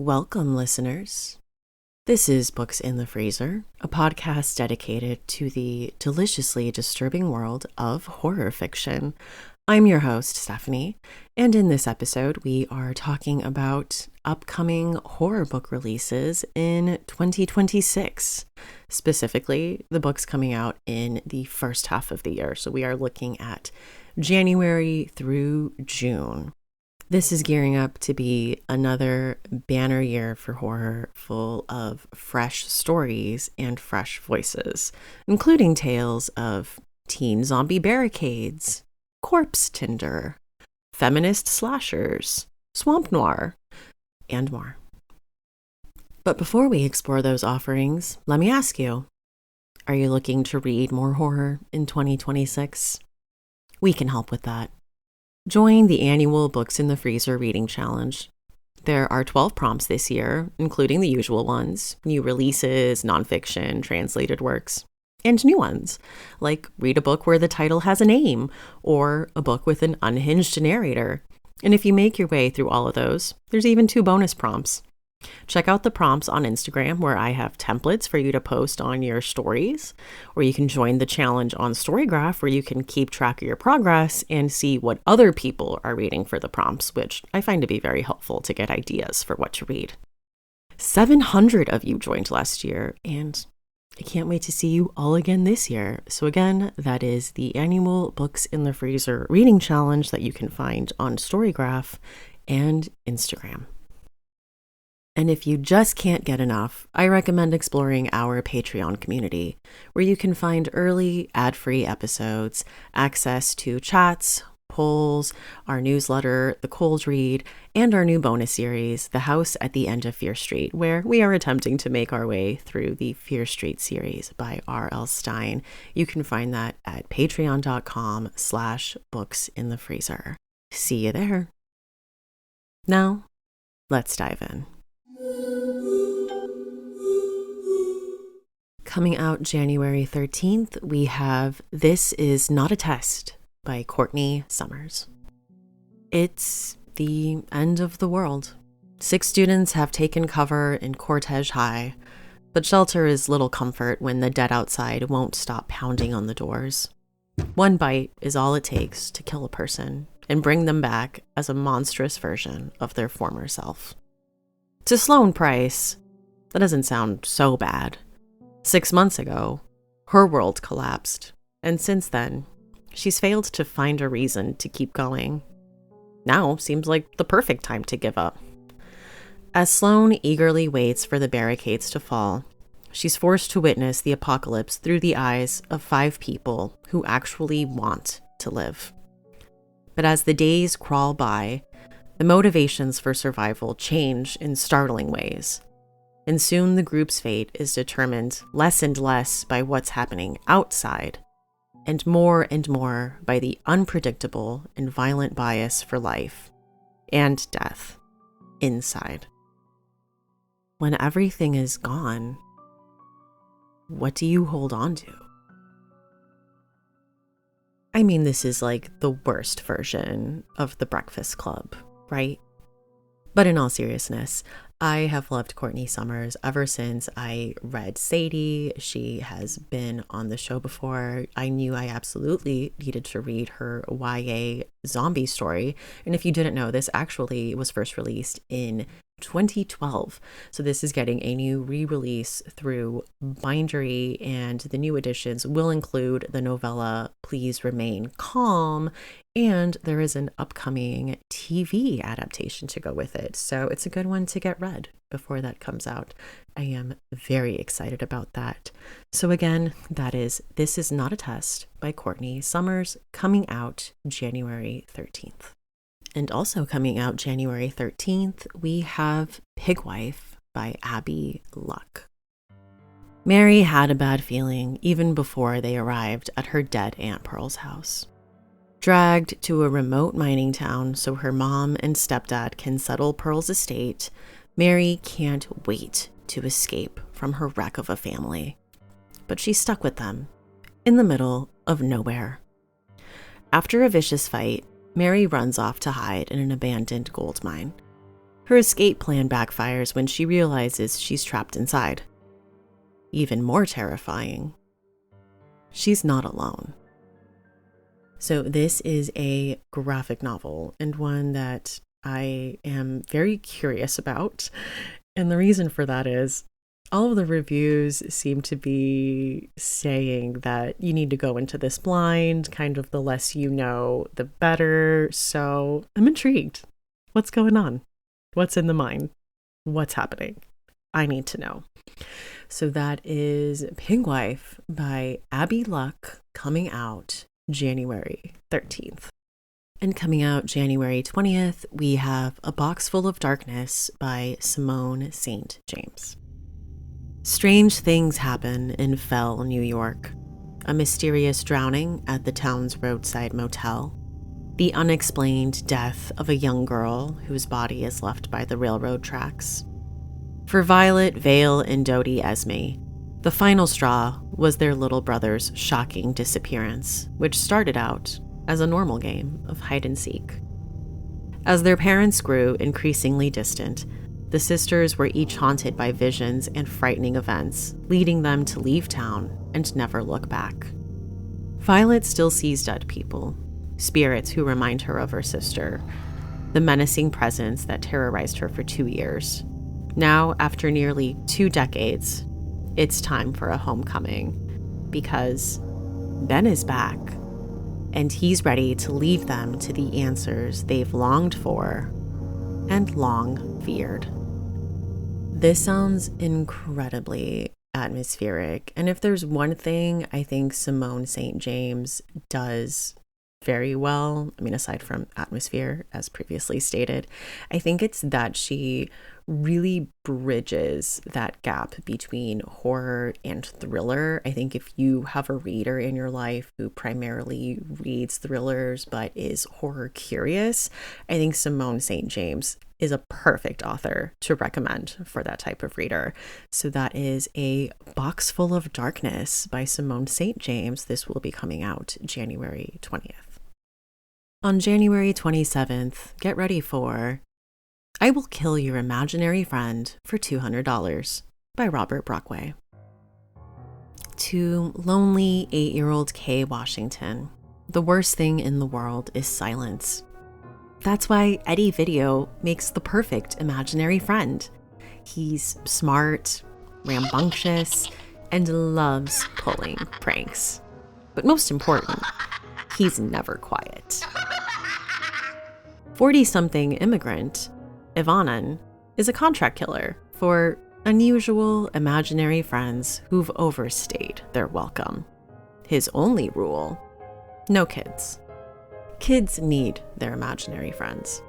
Welcome, listeners. This is Books in the Freezer, a podcast dedicated to the deliciously disturbing world of horror fiction. I'm your host, Stephanie, and in this episode, we are talking about upcoming horror book releases in 2026. Specifically, the books coming out in the first half of the year. So we are looking at January through June. This is gearing up to be another banner year for horror, full of fresh stories and fresh voices, including tales of teen zombie barricades, corpse tinder, feminist slashers, swamp noir, and more. But before we explore those offerings, let me ask you, are you looking to read more horror in 2026? We can help with that. Join the annual Books in the Freezer reading challenge. There are 12 prompts this year, including the usual ones, new releases, nonfiction, translated works, and new ones, like read a book where the title has a name, or a book with an unhinged narrator. And if you make your way through all of those, there's even 2 bonus prompts. Check out the prompts on Instagram, where I have templates for you to post on your stories, or you can join the challenge on Storygraph, where you can keep track of your progress and see what other people are reading for the prompts, which I find to be very helpful to get ideas for what to read. 700 of you joined last year, and I can't wait to see you all again this year. So again, that is the annual Books in the Freezer reading challenge that you can find on Storygraph and Instagram. And if you just can't get enough, I recommend exploring our Patreon community, where you can find early, ad-free episodes, access to chats, polls, our newsletter, The Cold Read, and our new bonus series, The House at the End of Fear Street, where we are attempting to make our way through the Fear Street series by R.L. Stine. You can find that at patreon.com/booksinthefreezer. See you there. Now, let's dive in. Coming out January 13th, we have This Is Not a Test by Courtney Summers. It's the end of the world. 6 students have taken cover in Cortege High, but shelter is little comfort when the dead outside won't stop pounding on the doors. One bite is all it takes to kill a person and bring them back as a monstrous version of their former self. To Sloane Price, that doesn't sound so bad. 6 months ago, her world collapsed, and since then, she's failed to find a reason to keep going. Now seems like the perfect time to give up. As Sloane eagerly waits for the barricades to fall, she's forced to witness the apocalypse through the eyes of 5 people who actually want to live. But as the days crawl by, the motivations for survival change in startling ways. And soon the group's fate is determined less and less by what's happening outside, and more by the unpredictable and violent bias for life and death inside. When everything is gone, what do you hold on to? I mean, this is like the worst version of The Breakfast Club, right? But in all seriousness, I have loved Courtney Summers ever since I read Sadie. She has been on the show before. I knew I absolutely needed to read her YA zombie story. And if you didn't know, this actually was first released in 2012. So this is getting a new re-release through Bindery, and the new editions will include the novella Please Remain Calm, and there is an upcoming TV adaptation to go with it. So it's a good one to get read before that comes out. I am very excited about that. So again, that is This Is Not a Test by Courtney Summers, coming out January 13th. And also coming out January 13th, we have Pigwife by Abby Luck. Mary had a bad feeling even before they arrived at her dead Aunt Pearl's house. Dragged to a remote mining town so her mom and stepdad can settle Pearl's estate, Mary can't wait to escape from her wreck of a family. But she's stuck with them, in the middle of nowhere. After a vicious fight, Mary runs off to hide in an abandoned gold mine. Her escape plan backfires when she realizes she's trapped inside. Even more terrifying, she's not alone. So this is a graphic novel, and one that I am very curious about. And the reason for that is all of the reviews seem to be saying that you need to go into this blind, kind of the less you know, the better. So I'm intrigued. What's going on? What's in the mind? What's happening? I need to know. So that is Pig Wife by Abby Luck, coming out January 13th. And coming out January 20th, we have A Box Full of Darkness by Simone St. James. Strange things happen in Fell, New York. A mysterious drowning at the town's roadside motel. The unexplained death of a young girl whose body is left by the railroad tracks. For Violet, Vale, and Dodie Esme, the final straw was their little brother's shocking disappearance, which started out as a normal game of hide and seek. As their parents grew increasingly distant, the sisters were each haunted by visions and frightening events, leading them to leave town and never look back. Violet still sees dead people, spirits who remind her of her sister, the menacing presence that terrorized her for 2 years. Now, after nearly 2 decades, it's time for a homecoming, because Ben is back, and he's ready to lead them to the answers they've longed for and long feared. This sounds incredibly atmospheric, and if there's one thing I think Simone St. James does very well, I mean, aside from atmosphere, as previously stated, I think it's that she really bridges that gap between horror and thriller. I think if you have a reader in your life who primarily reads thrillers but is horror curious, I think Simone St. James is a perfect author to recommend for that type of reader. So that is A Box Full of Darkness by Simone St. James. This will be coming out January 20th. On January 27th, get ready for I Will Kill Your Imaginary Friend for $200 by Robert Brockway. To lonely 8-year-old Kay Washington, the worst thing in the world is silence. That's why Eddie Video makes the perfect imaginary friend. He's smart, rambunctious, and loves pulling pranks. But most important, he's never quiet. 40-something immigrant Ivanan is a contract killer for unusual imaginary friends who've overstayed their welcome. His only rule: no kids. Kids need their imaginary friends.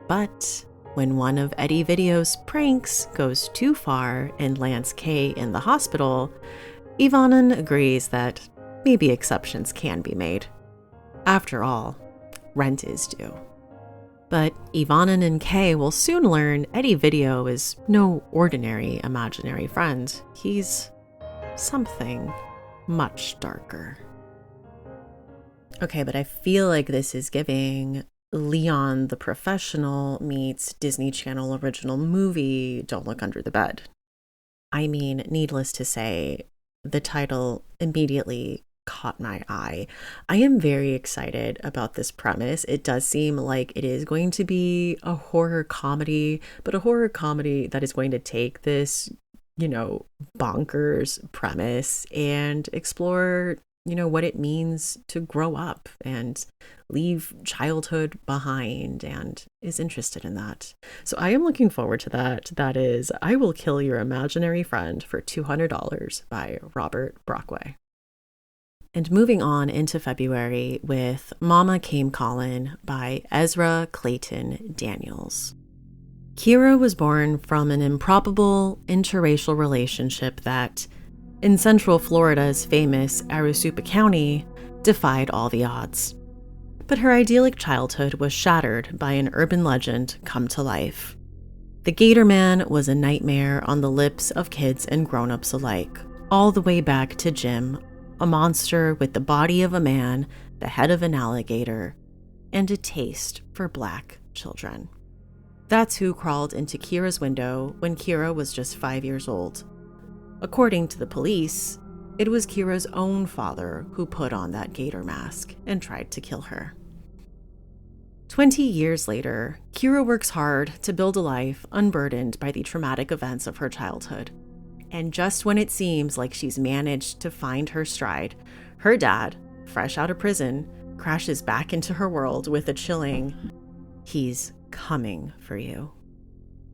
But when one of Eddie Video's pranks goes too far and lands Kay in the hospital, Ivanan agrees that maybe exceptions can be made. After all, rent is due. But Ivanan and Kay will soon learn Eddie Video is no ordinary imaginary friend. He's something much darker. Okay, but I feel like this is giving Leon the Professional meets Disney Channel original movie Don't Look Under the Bed. I mean, needless to say, the title immediately caught my eye. I am very excited about this premise. It does seem like it is going to be a horror comedy, but a horror comedy that is going to take this, bonkers premise and explore, what it means to grow up and leave childhood behind, and is interested in that. So I am looking forward to that. That is I Will Kill Your Imaginary Friend for $200 by Robert Brockway. And moving on into February with Mama Came Callin' by Ezra Clayton Daniels. Kira was born from an improbable interracial relationship that, in Central Florida's famous Aroostook County, defied all the odds. But her idyllic childhood was shattered by an urban legend come to life. The Gator Man was a nightmare on the lips of kids and grown-ups alike, all the way back to Jim, a monster with the body of a man, the head of an alligator, and a taste for black children. That's who crawled into Kira's window when Kira was just 5 years old. According to the police, it was Kira's own father who put on that gator mask and tried to kill her. 20 years later, Kira works hard to build a life unburdened by the traumatic events of her childhood. And just when it seems like she's managed to find her stride, her dad, fresh out of prison, crashes back into her world with a chilling, "He's coming for you."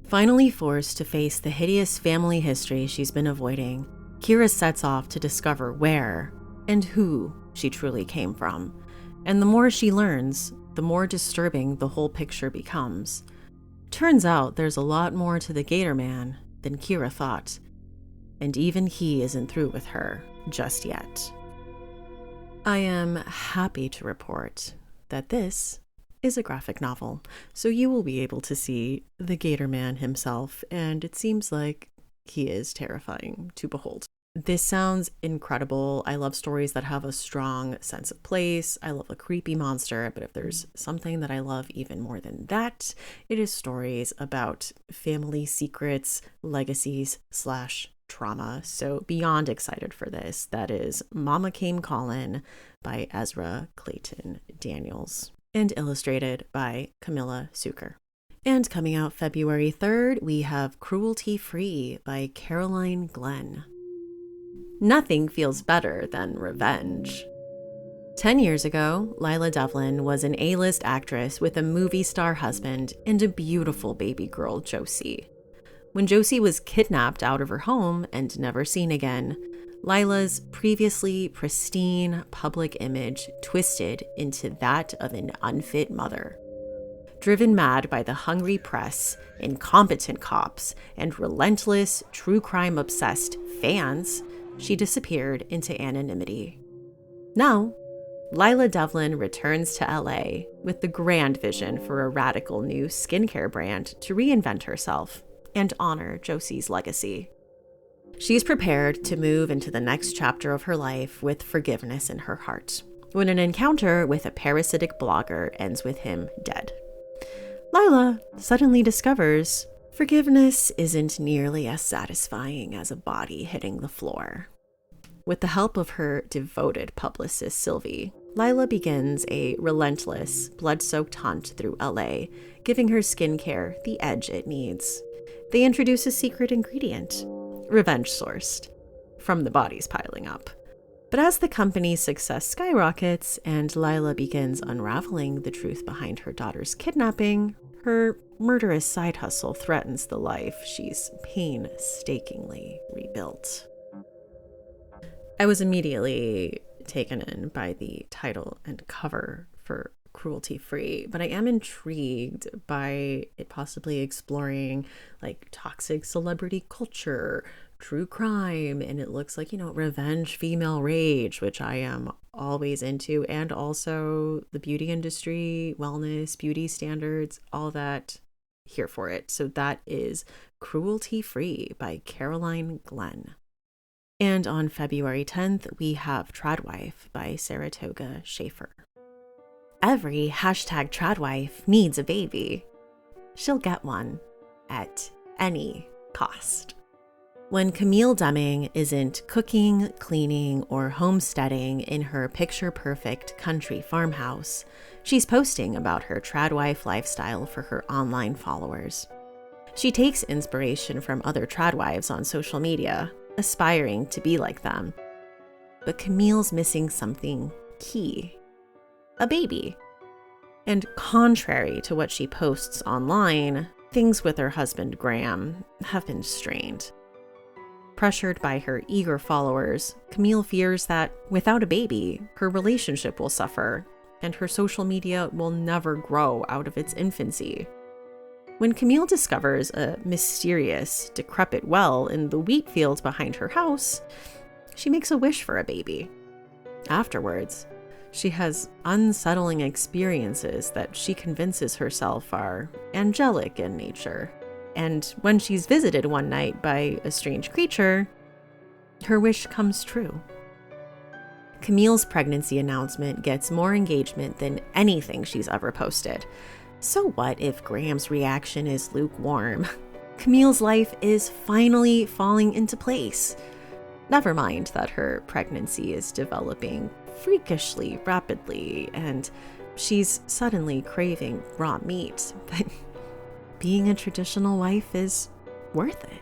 Finally forced to face the hideous family history she's been avoiding, Kira sets off to discover where and who she truly came from. And the more she learns, the more disturbing the whole picture becomes. Turns out there's a lot more to the Gator Man than Kira thought. And even he isn't through with her just yet. I am happy to report that this is a graphic novel, so you will be able to see the Gator Man himself, and it seems like he is terrifying to behold. This sounds incredible. I love stories that have a strong sense of place. I love a creepy monster, but if there's something that I love even more than that, it is stories about family secrets, legacies / trauma. So beyond excited for this. That is Mama Came Callin' by Ezra Clayton Daniels and illustrated by Camilla Zucker. And coming out February 3rd, we have Cruelty Free by Caroline Glenn. Nothing feels better than revenge. 10 years ago, Lila Devlin was an A-list actress with a movie star husband and a beautiful baby girl, Josie. When Josie was kidnapped out of her home and never seen again, Lila's previously pristine public image twisted into that of an unfit mother. Driven mad by the hungry press, incompetent cops, and relentless, true crime-obsessed fans, she disappeared into anonymity. Now, Lila Devlin returns to LA with the grand vision for a radical new skincare brand to reinvent herself and honor Josie's legacy. She's prepared to move into the next chapter of her life with forgiveness in her heart, when an encounter with a parasitic blogger ends with him dead. Lila suddenly discovers forgiveness isn't nearly as satisfying as a body hitting the floor. With the help of her devoted publicist, Sylvie, Lila begins a relentless, blood-soaked hunt through LA, giving her skincare the edge it needs. They introduce a secret ingredient, revenge-sourced, from the bodies piling up. But as the company's success skyrockets and Lila begins unraveling the truth behind her daughter's kidnapping, her murderous side hustle threatens the life she's painstakingly rebuilt. I was immediately taken in by the title and cover for Cruelty Free, but I am intrigued by it possibly exploring like toxic celebrity culture, true crime, and it looks like, revenge, female rage, which I am always into, and also the beauty industry, wellness, beauty standards, all that, here for it. So that is Cruelty Free by Caroline Glenn. And on February 10th, we have Tradwife by Saratoga Schaefer. Every #Tradwife needs a baby. She'll get one at any cost. When Camille Deming isn't cooking, cleaning, or homesteading in her picture-perfect country farmhouse, she's posting about her Tradwife lifestyle for her online followers. She takes inspiration from other Tradwives on social media, aspiring to be like them. But Camille's missing something key: a baby. And contrary to what she posts online, things with her husband Graham have been strained. Pressured by her eager followers, Camille fears that without a baby, her relationship will suffer, and her social media will never grow out of its infancy. When Camille discovers a mysterious, decrepit well in the wheat field behind her house, she makes a wish for a baby. Afterwards, she has unsettling experiences that she convinces herself are angelic in nature. And when she's visited one night by a strange creature, her wish comes true. Camille's pregnancy announcement gets more engagement than anything she's ever posted. So what if Graham's reaction is lukewarm? Camille's life is finally falling into place. Never mind that her pregnancy is developing freakishly rapidly and she's suddenly craving raw meat, but being a traditional wife is worth it.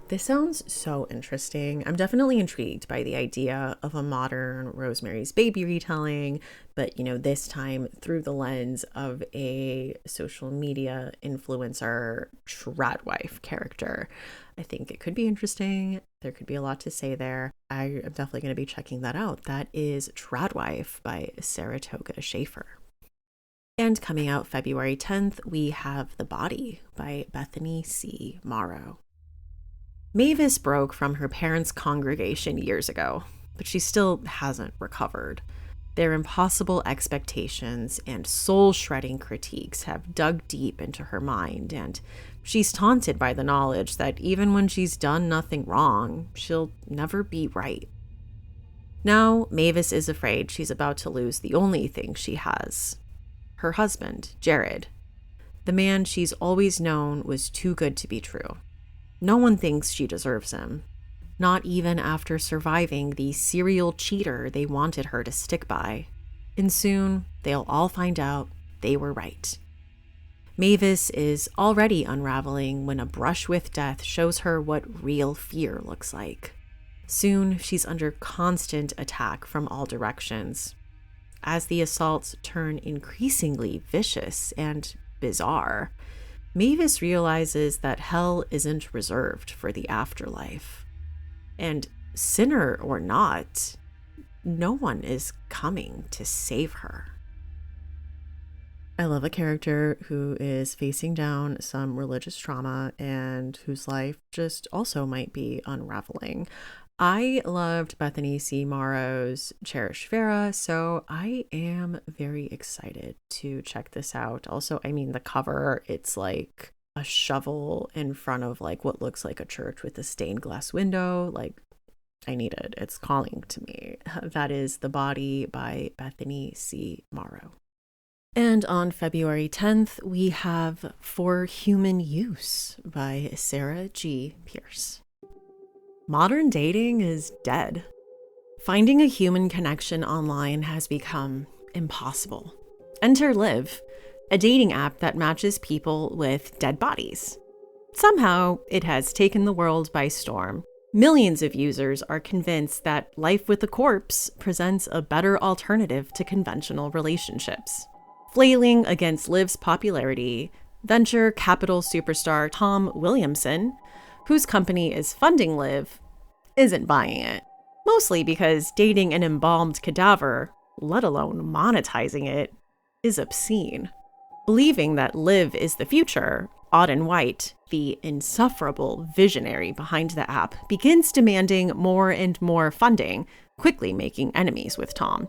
This sounds so interesting. I'm definitely intrigued by the idea of a modern Rosemary's Baby retelling, but this time through the lens of a social media influencer tradwife character. I think it could be interesting. There could be a lot to say there. I am definitely going to be checking that out. That is Tradwife by Saratoga Schaefer. And coming out February 10th, we have The Body by Bethany C. Morrow. Mavis broke from her parents' congregation years ago, but she still hasn't recovered. Their impossible expectations and soul-shredding critiques have dug deep into her mind, and she's taunted by the knowledge that even when she's done nothing wrong, she'll never be right. Now, Mavis is afraid she's about to lose the only thing she has: her husband, Jared. The man she's always known was too good to be true. No one thinks she deserves him, not even after surviving the serial cheater they wanted her to stick by. And soon, they'll all find out they were right. Mavis is already unraveling when a brush with death shows her what real fear looks like. Soon, she's under constant attack from all directions. As the assaults turn increasingly vicious and bizarre, Mavis realizes that hell isn't reserved for the afterlife. And sinner or not, no one is coming to save her. I love a character who is facing down some religious trauma and whose life just also might be unraveling. I loved Bethany C. Morrow's Cherish Vera, so I am very excited to check this out. Also, the cover, it's like a shovel in front of what looks like a church with a stained glass window. I need it. It's calling to me. That is The Body by Bethany C. Morrow. And on February 10th, we have For Human Use by Sarah G. Pierce. Modern dating is dead. Finding a human connection online has become impossible. Enter Live, a dating app that matches people with dead bodies. Somehow, it has taken the world by storm. Millions of users are convinced that life with a corpse presents a better alternative to conventional relationships. Flailing against Liv's popularity, venture capital superstar Tom Williamson, whose company is funding Liv, isn't buying it. Mostly because dating an embalmed cadaver, let alone monetizing it, is obscene. Believing that Liv is the future, Auden White, the insufferable visionary behind the app, begins demanding more and more funding, quickly making enemies with Tom.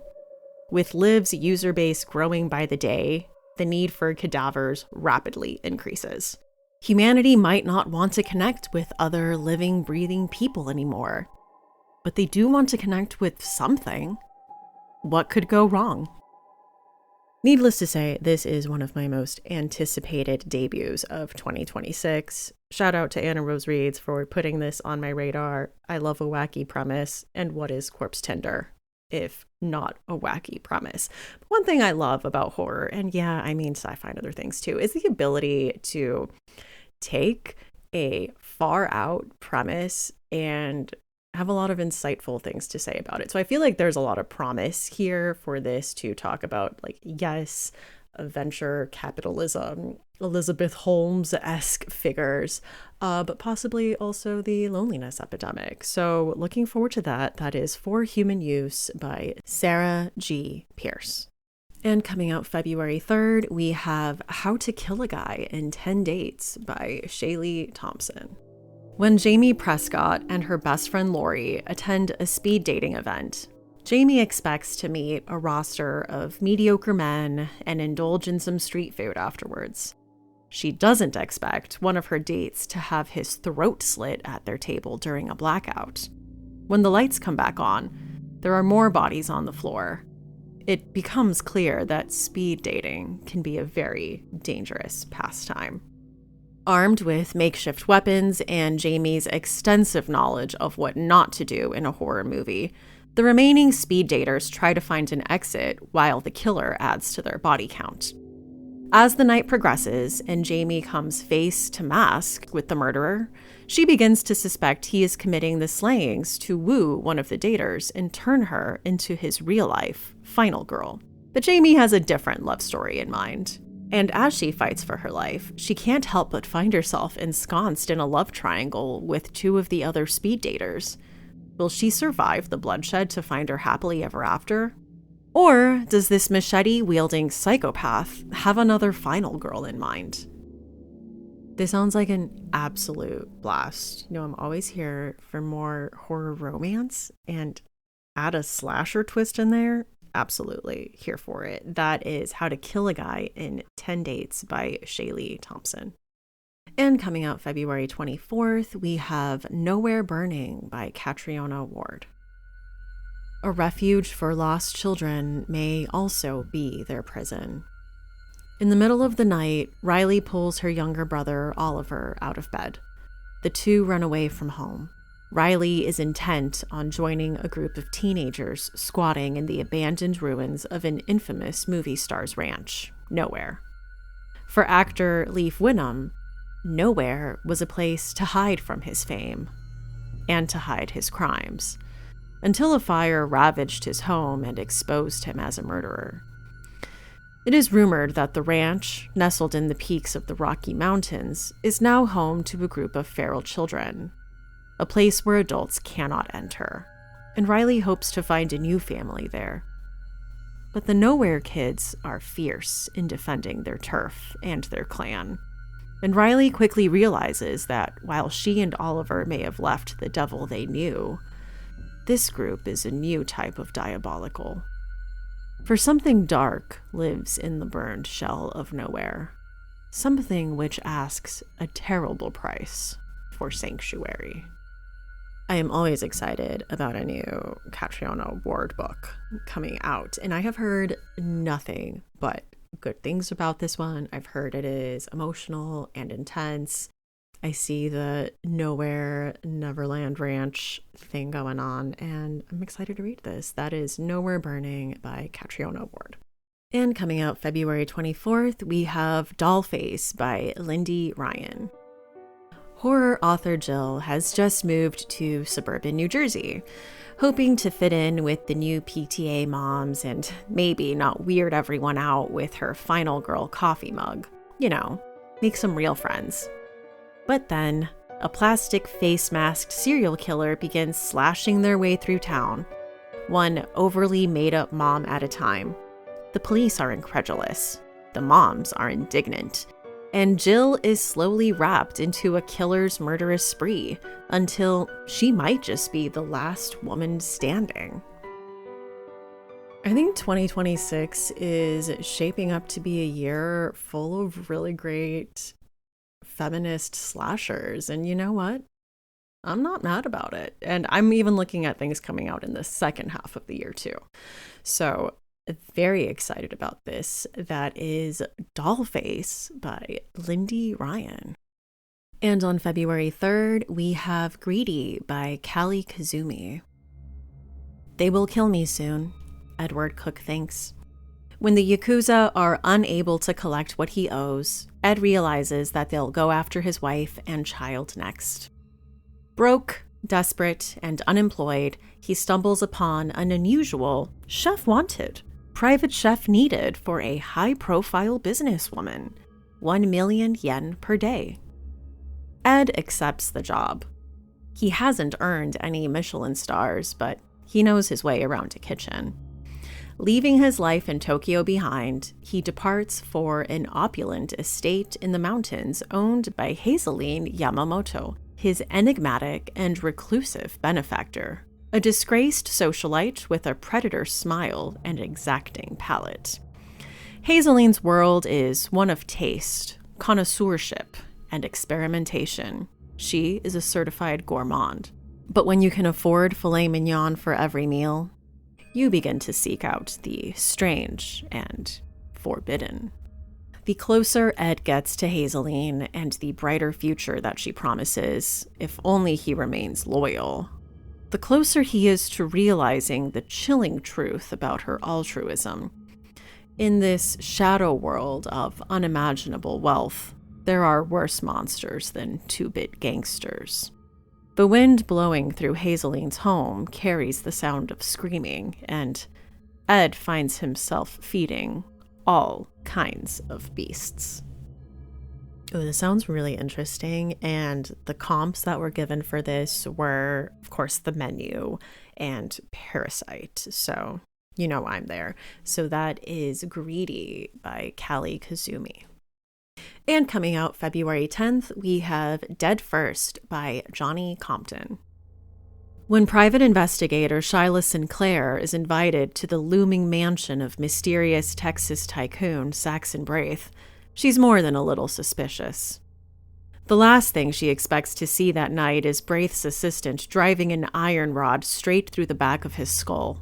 With Liv's user base growing by the day, the need for cadavers rapidly increases. Humanity might not want to connect with other living, breathing people anymore, but they do want to connect with something. What could go wrong? Needless to say, this is one of my most anticipated debuts of 2026. Shout out to Anna Rose Reeds for putting this on my radar. I love a wacky premise, and what is Corpse Tinder, if not a wacky premise? One thing I love about horror, and sci-fi and other things too, is the ability to take a far out premise and have a lot of insightful things to say about it. So I feel like there's a lot of promise here for this to talk about, yes, venture capitalism, Elizabeth Holmes-esque figures, but possibly also the loneliness epidemic. So looking forward to that. That is For Human Use by Sarah G. Pierce. And coming out February 3rd, we have How to Kill a Guy in 10 Dates by Shaylee Thompson. When Jamie Prescott and her best friend Lori attend a speed dating event, Jamie expects to meet a roster of mediocre men and indulge in some street food afterwards. She doesn't expect one of her dates to have his throat slit at their table during a blackout. When the lights come back on, there are more bodies on the floor. it becomes clear that speed dating can be a very dangerous pastime. Armed with makeshift weapons and Jamie's extensive knowledge of what not to do in a horror movie, the remaining speed daters try to find an exit while the killer adds to their body count. As the night progresses and Jamie comes face to mask with the murderer, she begins to suspect he is committing the slayings to woo one of the daters and turn her into his real-life final girl. But Jamie has a different love story in mind. And as she fights for her life, she can't help but find herself ensconced in a love triangle with two of the other speed daters. Will she survive the bloodshed to find her happily ever after? Or does this machete-wielding psychopath have another final girl in mind? This sounds like an absolute blast. You know, I'm always here for more horror romance, and add a slasher twist in there. Absolutely here for it. That is How to Kill a Guy in 10 Dates by Shaylee Thompson. And coming out February 24th, we have Nowhere Burning by Catriona Ward. A refuge for lost children may also be their prison. In the middle of the night, Riley pulls her younger brother, Oliver, out of bed. The two run away from home. Riley is intent on joining a group of teenagers squatting in the abandoned ruins of an infamous movie star's ranch, Nowhere. For actor Leif Winham, Nowhere was a place to hide from his fame and to hide his crimes, until a fire ravaged his home and exposed him as a murderer. It is rumored that the ranch, nestled in the peaks of the Rocky Mountains, is now home to a group of feral children, a place where adults cannot enter, and Riley hopes to find a new family there. But the Nowhere kids are fierce in defending their turf and their clan, and Riley quickly realizes that while she and Oliver may have left the devil they knew, this group is a new type of diabolical. For something dark lives in the burned shell of Nowhere, something which asks a terrible price for sanctuary. I am always excited about a new Catriona Ward book coming out, and I have heard nothing but good things about this one. I've heard it is emotional and intense. I see the Nowhere Neverland Ranch thing going on, and I'm excited to read this. That is Nowhere Burning by Catriona Ward. And coming out February 24th, we have Dollface by Lindy Ryan. Horror author Jill has just moved to suburban New Jersey, hoping to fit in with the new PTA moms and maybe not weird everyone out with her final girl coffee mug. You know, make some real friends. But then, a plastic face-masked serial killer begins slashing their way through town, one overly made-up mom at a time. The police are incredulous. The moms are indignant. And Jill is slowly wrapped into a killer's murderous spree until she might just be the last woman standing. I think 2026 is shaping up to be a year full of really great feminist slashers. And you know what? I'm not mad about it. And I'm even looking at things coming out in the second half of the year too. So very excited about this. That is Dollface by Lindy Ryan. And on February 3rd, we have Greedy by Callie Kazumi. They will kill me soon, Edward Cook thinks. When the Yakuza are unable to collect what he owes, Ed realizes that they'll go after his wife and child next. Broke, desperate, and unemployed, he stumbles upon an unusual chef wanted, private chef needed for a high-profile businesswoman, 1 million yen per day. Ed accepts the job. He hasn't earned any Michelin stars, but he knows his way around a kitchen. Leaving his life in Tokyo behind, he departs for an opulent estate in the mountains owned by Hazeline Yamamoto, his enigmatic and reclusive benefactor, a disgraced socialite with a predator smile and exacting palate. Hazeline's world is one of taste, connoisseurship, and experimentation. She is a certified gourmand. But when you can afford filet mignon for every meal, you begin to seek out the strange and forbidden. The closer Ed gets to Hazeline and the brighter future that she promises, if only he remains loyal, the closer he is to realizing the chilling truth about her altruism. In this shadow world of unimaginable wealth, there are worse monsters than two-bit gangsters. The wind blowing through Hazeline's home carries the sound of screaming, and Ed finds himself feeding all kinds of beasts. Oh, this sounds really interesting, and the comps that were given for this were, of course, The Menu and Parasite, so you know I'm there. So that is Greedy by Callie Kazumi. And coming out February 10th, we have Dead First by Johnny Compton. When private investigator Shyla Sinclair is invited to the looming mansion of mysterious Texas tycoon Saxon Braith, she's more than a little suspicious. The last thing she expects to see that night is Braith's assistant driving an iron rod straight through the back of his skull.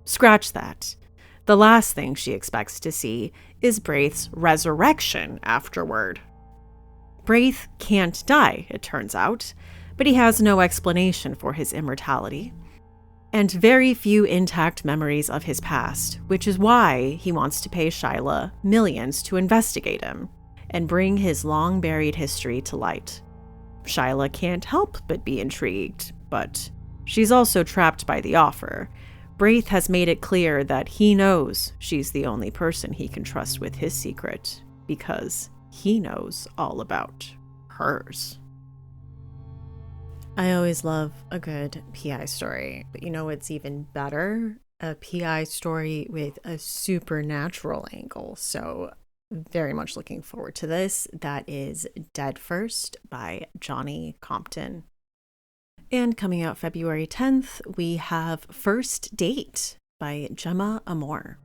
Scratch that. The last thing she expects to see is Braith's resurrection afterward. Braith can't die, it turns out, but he has no explanation for his immortality, and very few intact memories of his past, which is why he wants to pay Shyla millions to investigate him and bring his long-buried history to light. Shyla can't help but be intrigued, but she's also trapped by the offer. Braith has made it clear that he knows she's the only person he can trust with his secret, because he knows all about hers. I always love a good PI story, but you know what's even better? A PI story with a supernatural angle. So very much looking forward to this. That is Dead First by Johnny Compton. And coming out February 10th, we have First Date by Gemma Amor.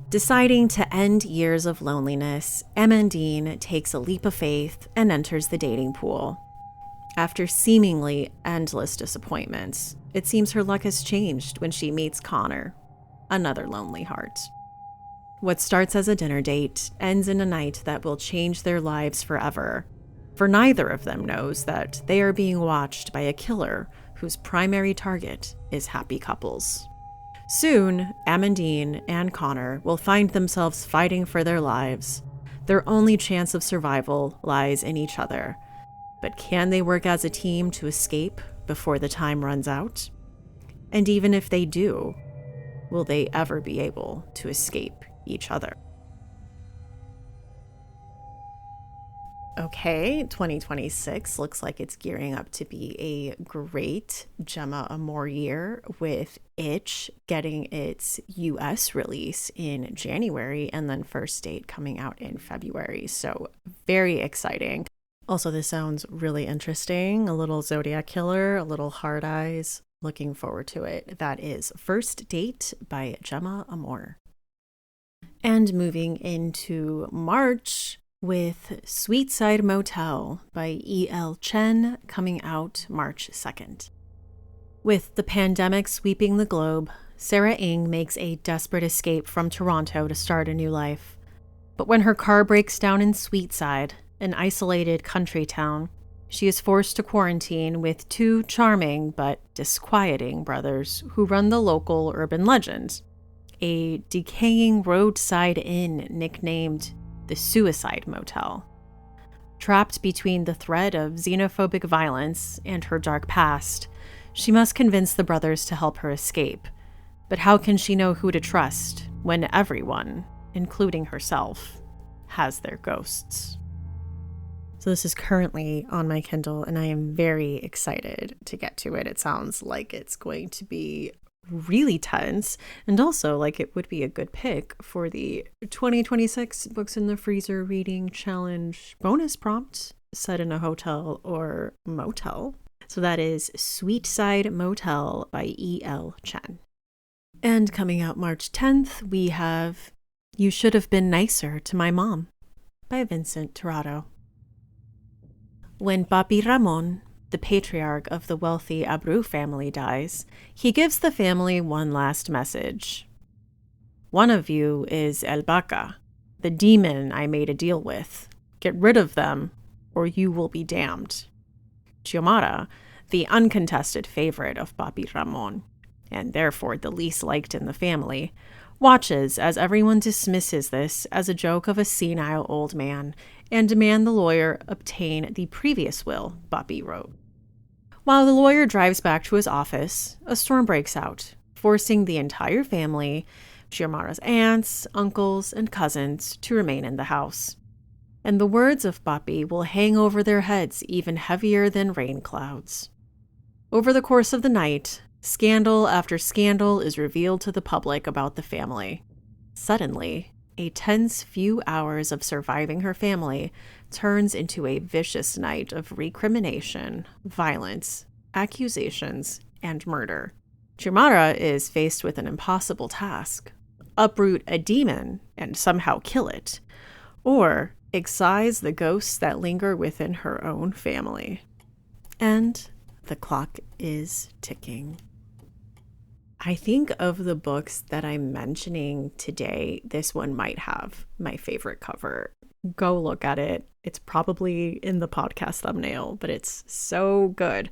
Deciding to end years of loneliness, Amandine takes a leap of faith and enters the dating pool. After seemingly endless disappointments, it seems her luck has changed when she meets Connor, another lonely heart. What starts as a dinner date ends in a night that will change their lives forever, for neither of them knows that they are being watched by a killer whose primary target is happy couples. Soon, Amandine and Connor will find themselves fighting for their lives. Their only chance of survival lies in each other. But can they work as a team to escape before the time runs out? And even if they do, will they ever be able to escape each other? Okay, 2026 looks like it's gearing up to be a great Gemma Amor year, with Itch getting its US release in January and then First Date coming out in February. So very exciting. Also, this sounds really interesting. A little Zodiac Killer, a little Hard Eyes. Looking forward to it. That is First Date by Gemma Amor. And moving into March with Sweetside Motel by E.L. Chen, coming out March 2nd. With the pandemic sweeping the globe, Sarah Ng makes a desperate escape from Toronto to start a new life. But when her car breaks down in Sweetside, an isolated country town, she is forced to quarantine with two charming but disquieting brothers who run the local urban legend, a decaying roadside inn nicknamed the Suicide Motel. Trapped between the threat of xenophobic violence and her dark past, she must convince the brothers to help her escape. But how can she know who to trust when everyone, including herself, has their ghosts? So this is currently on my Kindle, and I am very excited to get to it. It sounds like it's going to be really tense, and also like it would be a good pick for the 2026 Books in the Freezer Reading Challenge bonus prompt set in a hotel or motel. So that is Sweetside Motel by E.L. Chen. And coming out March 10th, we have You Should Have Been Nicer to My Mom by Vincent Torrado. When Papi Ramon the patriarch of the wealthy Abreu family, dies, he gives the family one last message. One of you is El Baca, the demon I made a deal with. Get rid of them, or you will be damned. Xiomara, the uncontested favorite of Papi Ramon, and therefore the least liked in the family, watches as everyone dismisses this as a joke of a senile old man and demand the lawyer obtain the previous will Papi wrote. While the lawyer drives back to his office, a storm breaks out, forcing the entire family, Xiomara's aunts, uncles, and cousins, to remain in the house. And the words of Papi will hang over their heads even heavier than rain clouds. Over the course of the night, scandal after scandal is revealed to the public about the family. Suddenly, a tense few hours of surviving her family turns into a vicious night of recrimination, violence, accusations, and murder. Xiomara is faced with an impossible task: uproot a demon and somehow kill it, or excise the ghosts that linger within her own family. And the clock is ticking. I think of the books that I'm mentioning today, this one might have my favorite cover. Go look at it. It's probably in the podcast thumbnail, but it's so good.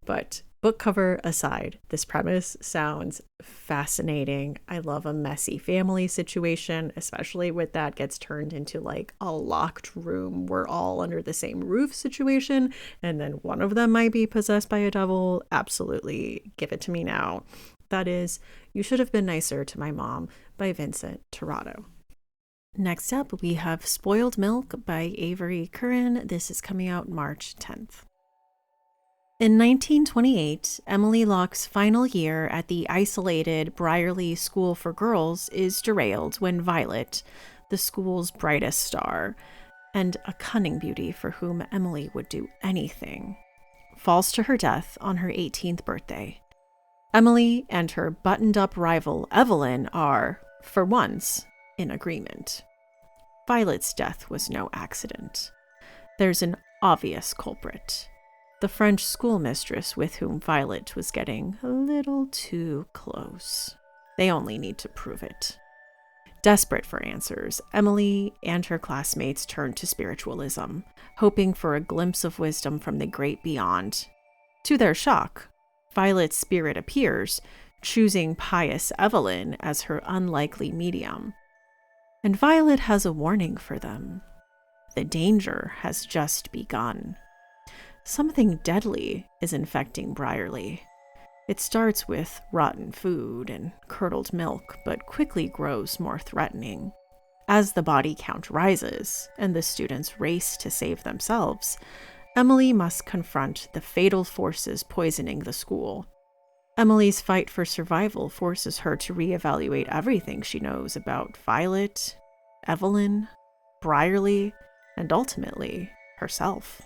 But book cover aside, this premise sounds fascinating. I love a messy family situation, especially with that gets turned into like a locked room. We're all under the same roof situation, and then one of them might be possessed by a devil. Absolutely. Give it to me now. That is You Should Have Been Nicer to My Mom by Vincent Tirado. Next up, we have Spoiled Milk by Avery Curran. This is coming out March 10th. In 1928, Emily Locke's final year at the isolated Briarley School for Girls is derailed when Violet, the school's brightest star, and a cunning beauty for whom Emily would do anything, falls to her death on her 18th birthday. Emily and her buttoned-up rival Evelyn are, for once, in agreement. Violet's death was no accident. There's an obvious culprit: the French schoolmistress with whom Violet was getting a little too close. They only need to prove it. Desperate for answers, Emily and her classmates turn to spiritualism, hoping for a glimpse of wisdom from the great beyond. To their shock, Violet's spirit appears, choosing pious Evelyn as her unlikely medium. And Violet has a warning for them. The danger has just begun. Something deadly is infecting Briarley. It starts with rotten food and curdled milk, but quickly grows more threatening. As the body count rises and the students race to save themselves, Emily must confront the fatal forces poisoning the school. Emily's fight for survival forces her to reevaluate everything she knows about Violet, Evelyn, Briarley, and ultimately herself.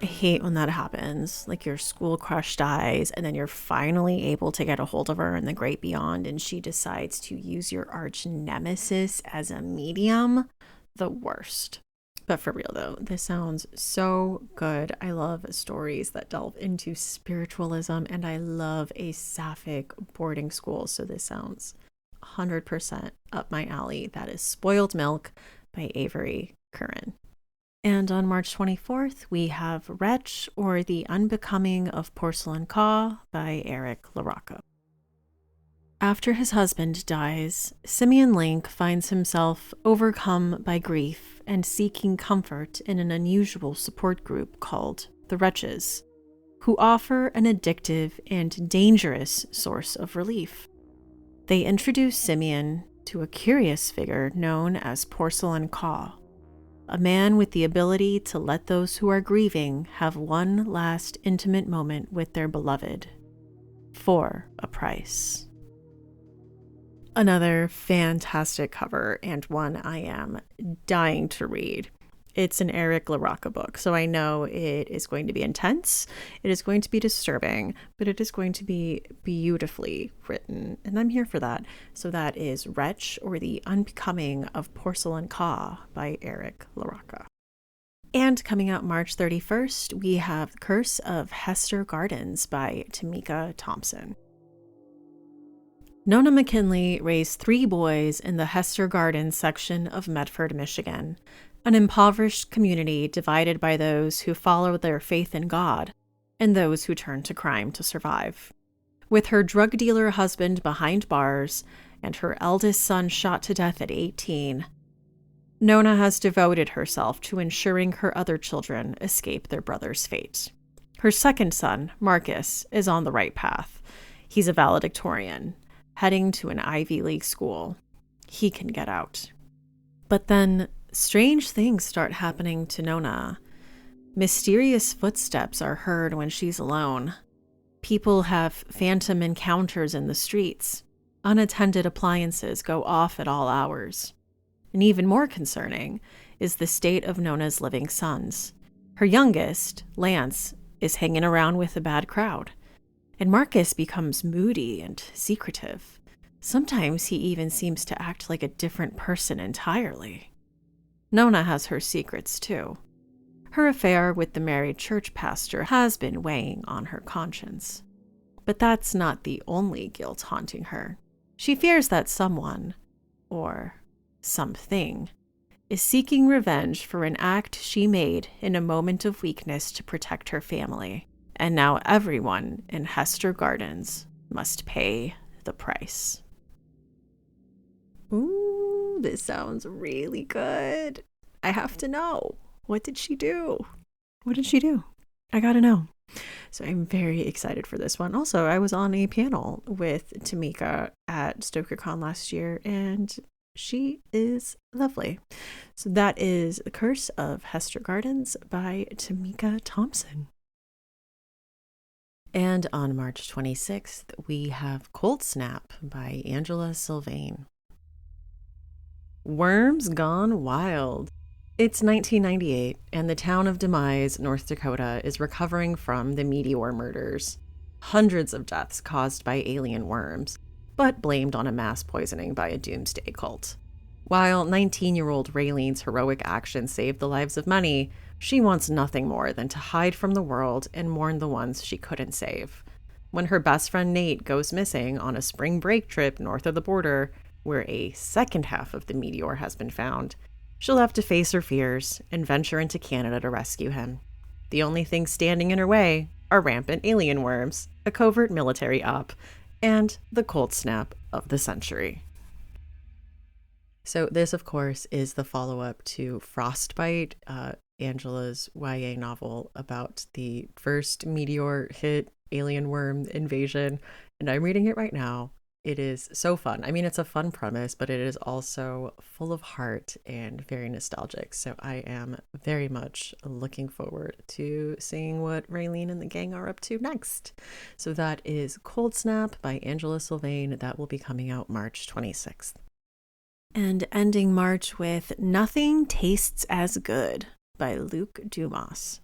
I hate when that happens. Like your school crush dies and then you're finally able to get a hold of her in the great beyond and she decides to use your arch nemesis as a medium. The worst. But for real though, this sounds so good. I love stories that delve into spiritualism and I love a sapphic boarding school. So this sounds 100% up my alley. That is Spoiled Milk by Avery Curran. And on March 24th, we have Wretch, or The Unbecoming of Porcelain Caw by Eric LaRocca. After his husband dies, Simeon Link finds himself overcome by grief and seeking comfort in an unusual support group called the Wretches, who offer an addictive and dangerous source of relief. They introduce Simeon to a curious figure known as Porcelain Caw, a man with the ability to let those who are grieving have one last intimate moment with their beloved, for a price. Another fantastic cover and one I am dying to read. It's an Eric LaRocca book, so I know it is going to be intense, it is going to be disturbing, but it is going to be beautifully written, and I'm here for that. So that is Wretch, or The Unbecoming of Porcelain Caw by Eric LaRocca. And coming out March 31st, we have The Curse of Hester Gardens by Tamika Thompson. Nona McKinley raised 3 boys in the Hester Gardens section of Medford, Michigan, an impoverished community divided by those who follow their faith in God and those who turn to crime to survive. With her drug dealer husband behind bars and her eldest son shot to death at 18, Nona has devoted herself to ensuring her other children escape their brother's fate. Her second son, Marcus, is on the right path. He's a valedictorian, heading to an Ivy League school. He can get out. But then, strange things start happening to Nona. Mysterious footsteps are heard when she's alone. People have phantom encounters in the streets. Unattended appliances go off at all hours. And even more concerning is the state of Nona's living sons. Her youngest, Lance, is hanging around with a bad crowd. And Marcus becomes moody and secretive. Sometimes he even seems to act like a different person entirely. Nona has her secrets too. Her affair with the married church pastor has been weighing on her conscience. But that's not the only guilt haunting her. She fears that someone, or something, is seeking revenge for an act she made in a moment of weakness to protect her family. And now everyone in Hester Gardens must pay the price. Ooh, this sounds really good. I have to know. What did she do? What did she do? I gotta know. So I'm very excited for this one. Also, I was on a panel with Tamika at StokerCon last year, and she is lovely. So that is The Curse of Hester Gardens by Tamika Thompson. And on March 26th, we have Cold Snap by Angela Sylvain. Worms Gone Wild. It's 1998, and the town of Demise, North Dakota, is recovering from the meteor murders. Hundreds of deaths caused by alien worms, but blamed on a mass poisoning by a doomsday cult. While 19-year-old Raylene's heroic action saved the lives of many, she wants nothing more than to hide from the world and mourn the ones she couldn't save. When her best friend Nate goes missing on a spring break trip north of the border, where a second half of the meteor has been found, she'll have to face her fears and venture into Canada to rescue him. The only things standing in her way are rampant alien worms, a covert military op, and the cold snap of the century. So this, of course, is the follow-up to Frostbite, Angela's YA novel about the first meteor hit alien worm invasion, and I'm reading it right now. It is so fun. I mean, it's a fun premise, but it is also full of heart and very nostalgic. So I am very much looking forward to seeing what Raylene and the gang are up to next. So that is Cold Snap by Angela Sylvain. That will be coming out March 26th. And ending March with Nothing Tastes as Good by Luke Dumas.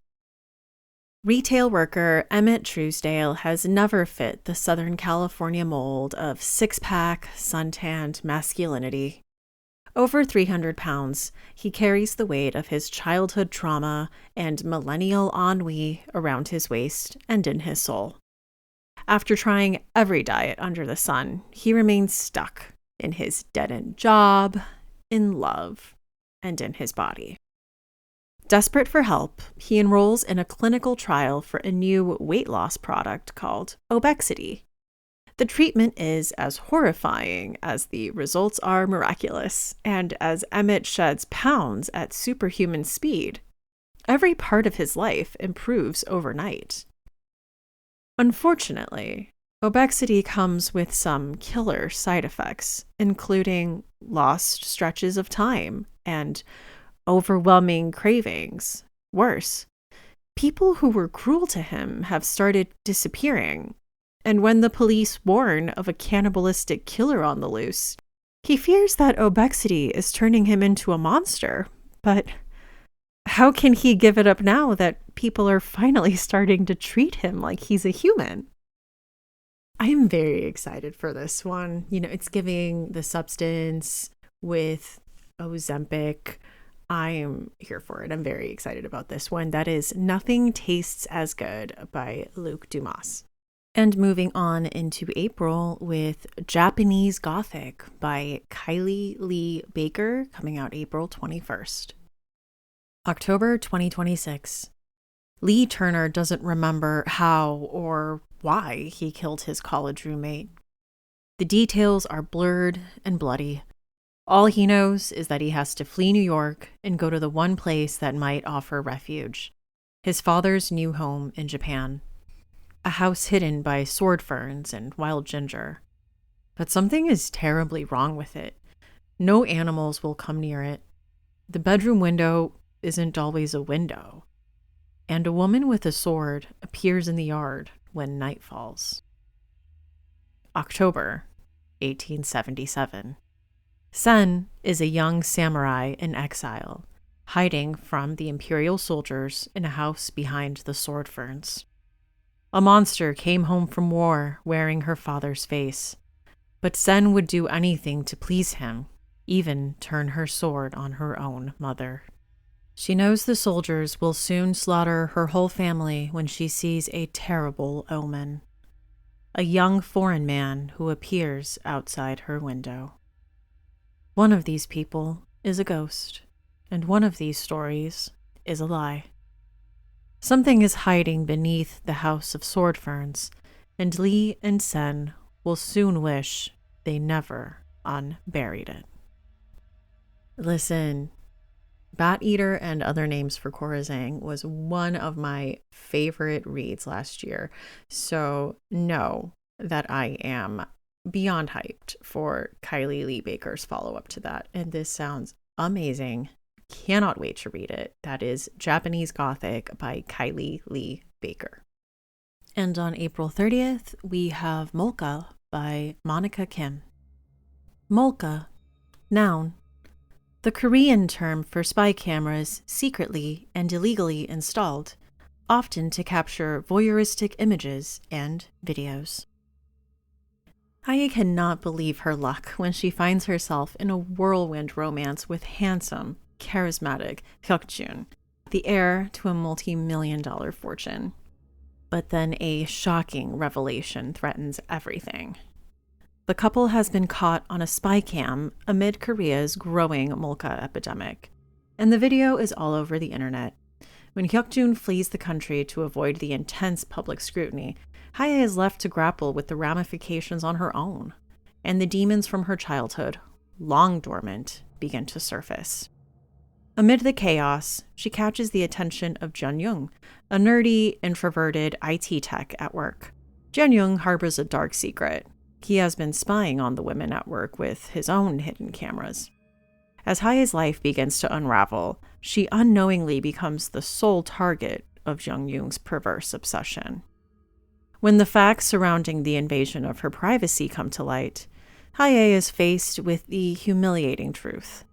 Retail worker Emmett Truesdale has never fit the Southern California mold of six-pack, suntanned masculinity. Over 300 pounds, he carries the weight of his childhood trauma and millennial ennui around his waist and in his soul. After trying every diet under the sun, he remains stuck in his dead-end job, in love, and in his body. Desperate for help, he enrolls in a clinical trial for a new weight loss product called Obexity. The treatment is as horrifying as the results are miraculous, and as Emmett sheds pounds at superhuman speed, every part of his life improves overnight. Unfortunately, Obexity comes with some killer side effects, including lost stretches of time and overwhelming cravings. Worse, people who were cruel to him have started disappearing. And when the police warn of a cannibalistic killer on the loose, he fears that Obexity is turning him into a monster. But how can he give it up now that people are finally starting to treat him like he's a human? I am very excited for this one. You know, it's giving the substance with Ozempic. I'm here for it. I'm very excited about this one. That is Nothing Tastes as Good by Luc Dumas. And moving on into April with Japanese Gothic by Kylie Lee Baker, coming out April 21st. October 2026. Lee Turner doesn't remember how or why he killed his college roommate. The details are blurred and bloody. All he knows is that he has to flee New York and go to the one place that might offer refuge, his father's new home in Japan, a house hidden by sword ferns and wild ginger. But something is terribly wrong with it. No animals will come near it. The bedroom window isn't always a window. And a woman with a sword appears in the yard when night falls. October 1877. Chen is a young samurai in exile, hiding from the imperial soldiers in a house behind the sword ferns. A monster came home from war wearing her father's face, but Chen would do anything to please him, even turn her sword on her own mother. She knows the soldiers will soon slaughter her whole family when she sees a terrible omen. A young foreign man who appears outside her window. One of these people is a ghost, and one of these stories is a lie. Something is hiding beneath the house of sword ferns, and Lee and Chen will soon wish they never unburied it. Listen, Bat Eater and Other Names for Corazang was one of my favorite reads last year, so know that I am beyond hyped for Kylie Lee Baker's follow-up to that, and this sounds amazing. Cannot wait to read it. That is Japanese Gothic by Kylie Lee Baker. And on April 30th, we have Molka by Monica Kim. Molka, noun. The Korean term for spy cameras secretly and illegally installed, often to capture voyeuristic images and videos. Aya cannot believe her luck when she finds herself in a whirlwind romance with handsome, charismatic Hyuk-jun, the heir to a multi-million-dollar fortune. But then a shocking revelation threatens everything. The couple has been caught on a spy cam amid Korea's growing Molka epidemic, and the video is all over the internet. When Hyuk-jun flees the country to avoid the intense public scrutiny, Hae is left to grapple with the ramifications on her own, and the demons from her childhood, long dormant, begin to surface. Amid the chaos, she catches the attention of Jun-young, a nerdy, introverted IT tech at work. Jun-young harbors a dark secret. He has been spying on the women at work with his own hidden cameras. As Hae's life begins to unravel, she unknowingly becomes the sole target of Jung-young's perverse obsession. When the facts surrounding the invasion of her privacy come to light, Hae is faced with the humiliating truth.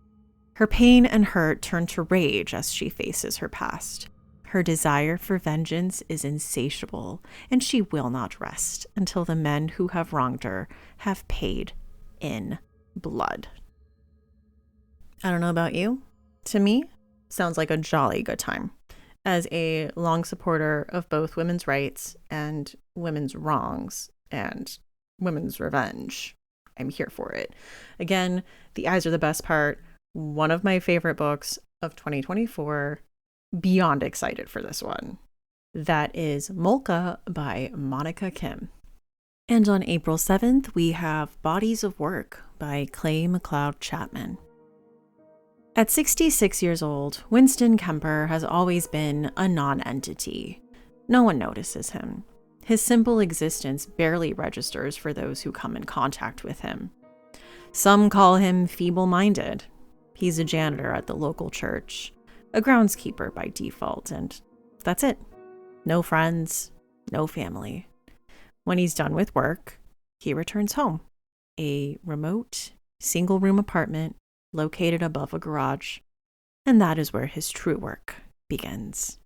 Her pain and hurt turn to rage as she faces her past. Her desire for vengeance is insatiable, and she will not rest until the men who have wronged her have paid in blood. I don't know about you. To me, sounds like a jolly good time. As a long supporter of both women's rights and women's wrongs and women's revenge, I'm here for it. Again, the eyes are the best part. One of my favorite books of 2024. Beyond excited for this one. That is Molka by Monica Kim. And on April 7th, we have Bodies of Work by Clay McLeod Chapman. At 66 years old, Winston Kemper has always been a non-entity. No one notices him. His simple existence barely registers for those who come in contact with him. Some call him feeble-minded. He's a janitor at the local church, a groundskeeper by default, and that's it. No friends, no family. When he's done with work, he returns home, a remote, single-room apartment located above a garage, and that is where his true work begins.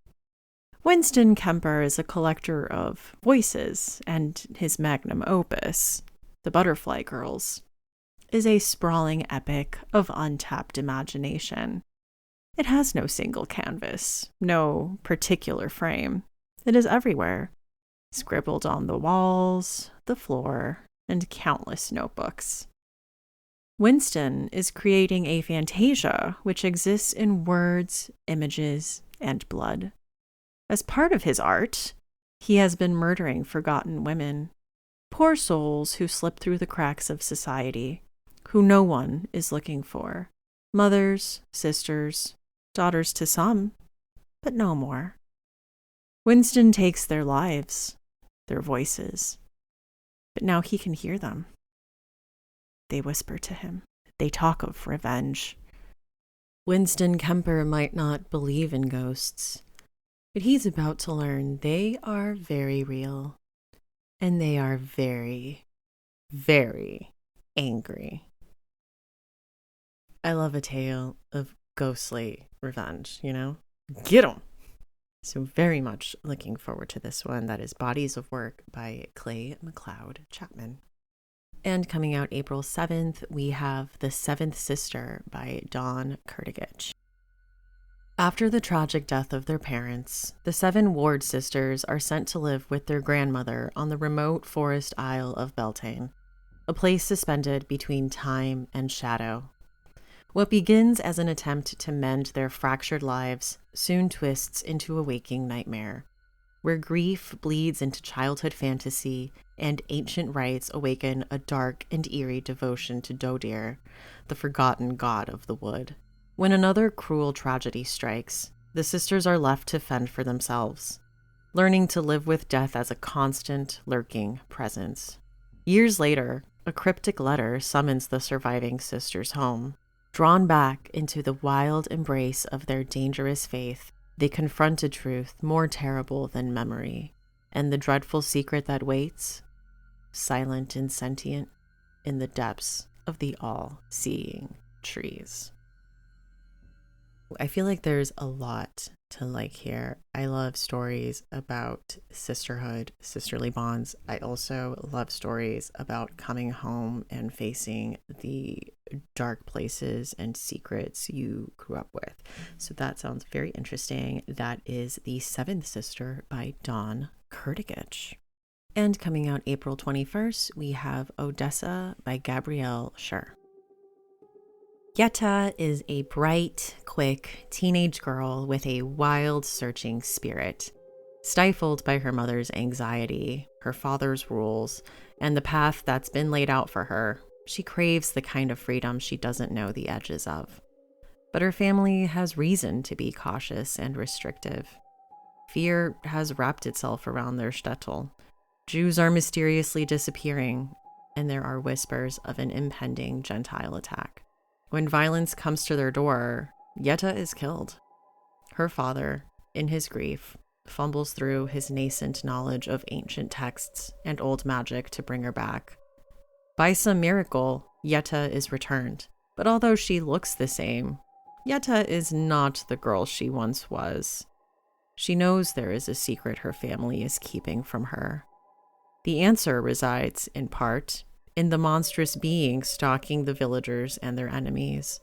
Winston Kemper is a collector of voices, and his magnum opus, The Butterfly Girls, is a sprawling epic of untapped imagination. It has no single canvas, no particular frame. It is everywhere, scribbled on the walls, the floor, and countless notebooks. Winston is creating a fantasia which exists in words, images, and blood. As part of his art, he has been murdering forgotten women, poor souls who slip through the cracks of society, who no one is looking for. Mothers, sisters, daughters to some, but no more. Winston takes their lives, their voices, but now he can hear them. They whisper to him. They talk of revenge. Winston Kemper might not believe in ghosts, but he's about to learn they are very real, and they are very, very angry. I love a tale of ghostly revenge, Get 'em! So very much looking forward to this one. That is Bodies of Work by Clay McLeod Chapman. And coming out April 7th, we have The Seventh Sister by Dawn Kurtagich. After the tragic death of their parents, the 7 Ward sisters are sent to live with their grandmother on the remote forest isle of Beltane, a place suspended between time and shadow. What begins as an attempt to mend their fractured lives soon twists into a waking nightmare, where grief bleeds into childhood fantasy and ancient rites awaken a dark and eerie devotion to Dodir, the forgotten god of the wood. When another cruel tragedy strikes, the sisters are left to fend for themselves, learning to live with death as a constant, lurking presence. Years later, a cryptic letter summons the surviving sisters home. Drawn back into the wild embrace of their dangerous faith, they confront a truth more terrible than memory, and the dreadful secret that waits, silent and sentient, in the depths of the all-seeing trees. I feel like there's a lot to like here. I love stories about sisterhood, sisterly bonds. I also love stories about coming home and facing the dark places and secrets you grew up with. So that sounds very interesting. That is The Seventh Sister by Dawn Kurtagich. And coming out April 21st, we have Odessa by Gabrielle Scher. Yetta is a bright, quick teenage girl with a wild, searching spirit. Stifled by her mother's anxiety, her father's rules, and the path that's been laid out for her, she craves the kind of freedom she doesn't know the edges of. But her family has reason to be cautious and restrictive. Fear has wrapped itself around their shtetl. Jews are mysteriously disappearing, and there are whispers of an impending Gentile attack. When violence comes to their door, Yetta is killed. Her father, in his grief, fumbles through his nascent knowledge of ancient texts and old magic to bring her back. By some miracle, Yetta is returned, but although she looks the same, Yetta is not the girl she once was. She knows there is a secret her family is keeping from her. The answer resides, in part, in the monstrous being stalking the villagers and their enemies.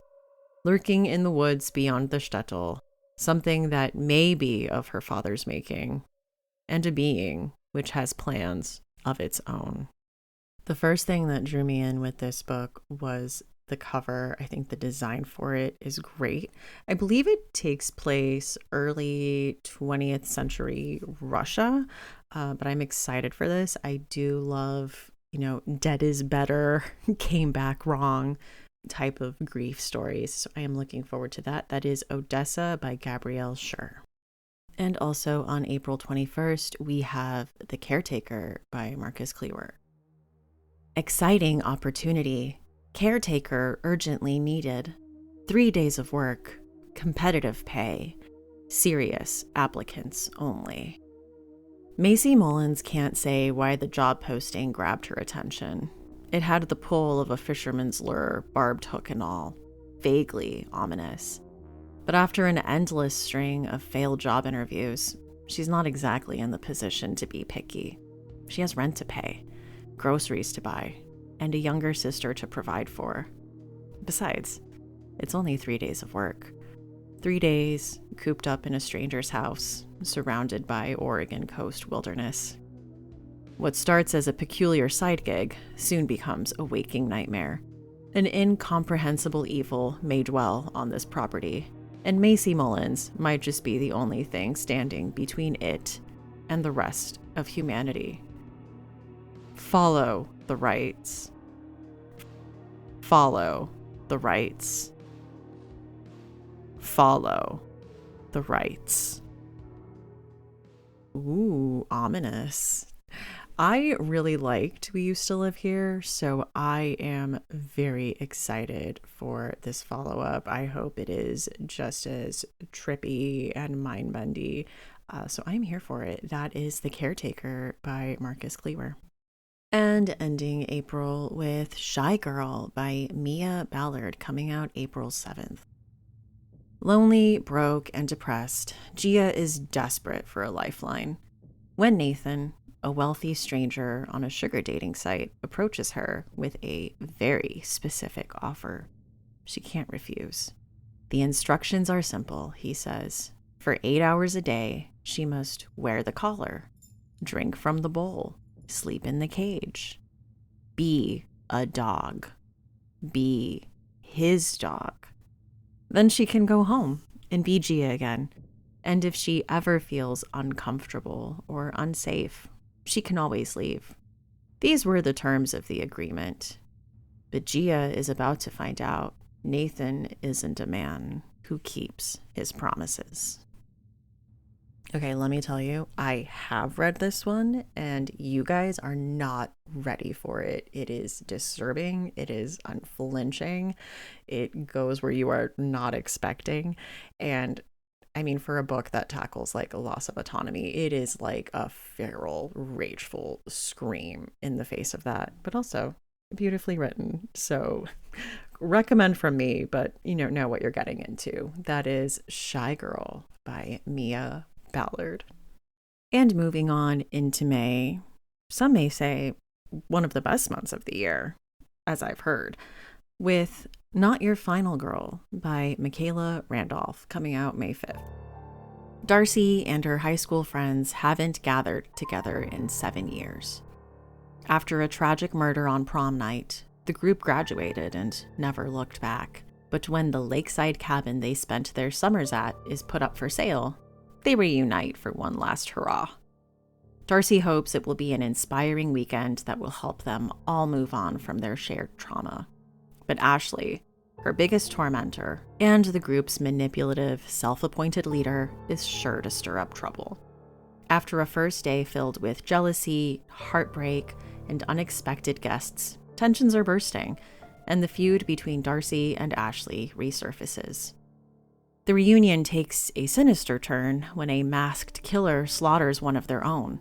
Lurking in the woods beyond the shtetl, something that may be of her father's making, and a being which has plans of its own. The first thing that drew me in with this book was the cover. I think the design for it is great. I believe it takes place early 20th century Russia, but I'm excited for this. I do love, dead is better, came back wrong type of grief stories. So I am looking forward to that. That is Odessa by Gabrielle Scher. And also on April 21st, we have The Caretaker by Marcus Klewer. Exciting opportunity. Caretaker urgently needed. 3 days of work. Competitive pay. Serious applicants only. Macy Mullins can't say why the job posting grabbed her attention. It had the pull of a fisherman's lure, barbed hook and all. Vaguely ominous. But after an endless string of failed job interviews, she's not exactly in the position to be picky. She has rent to pay, groceries to buy, and a younger sister to provide for. Besides, it's only 3 days of work. 3 days cooped up in a stranger's house, surrounded by Oregon coast wilderness. What starts as a peculiar side gig soon becomes a waking nightmare. An incomprehensible evil may dwell on this property, and Macy Mullins might just be the only thing standing between it and the rest of humanity. Follow the rights. Follow the rights. Follow the rights. Ooh, ominous. I really liked We Used to Live Here, so I am very excited for this follow-up. I hope it is just as trippy and mind-bendy. So I'm here for it. That is The Caretaker by Marcus Cleaver. And ending April with Shy Girl by Mia Ballard, coming out April 7th. Lonely, broke, and depressed, Gia is desperate for a lifeline. When Nathan, a wealthy stranger on a sugar dating site, approaches her with a very specific offer, she can't refuse. The instructions are simple, he says. For 8 hours a day, she must wear the collar, drink from the bowl, sleep in the cage, be a dog, be his dog. Then she can go home and be Gia again. And if she ever feels uncomfortable or unsafe, she can always leave. These were the terms of the agreement. But Gia is about to find out Nathan isn't a man who keeps his promises. Okay, let me tell you, I have read this one, and you guys are not ready for it. It is disturbing. It is unflinching. It goes where you are not expecting. And I mean, for a book that tackles like a loss of autonomy, it is like a feral, rageful scream in the face of that, but also beautifully written. So recommend from me, but know what you're getting into. That is Shy Girl by Mia Ballard. And moving on into May, some may say one of the best months of the year, as I've heard, with Not Your Final Girl by Michaela Randolph, coming out May 5th. Darcy and her high school friends haven't gathered together in 7 years. After a tragic murder on prom night, the group graduated and never looked back. But when the lakeside cabin they spent their summers at is put up for sale, they reunite for one last hurrah. Darcy hopes it will be an inspiring weekend that will help them all move on from their shared trauma. But Ashley, her biggest tormentor, and the group's manipulative, self-appointed leader, is sure to stir up trouble. After a first day filled with jealousy, heartbreak, and unexpected guests, tensions are bursting, and the feud between Darcy and Ashley resurfaces. The reunion takes a sinister turn when a masked killer slaughters one of their own.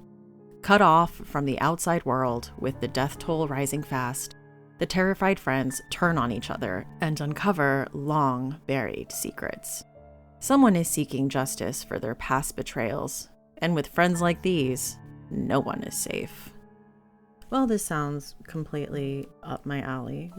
Cut off from the outside world with the death toll rising fast, the terrified friends turn on each other and uncover long-buried secrets. Someone is seeking justice for their past betrayals, and with friends like these, no one is safe. Well, this sounds completely up my alley.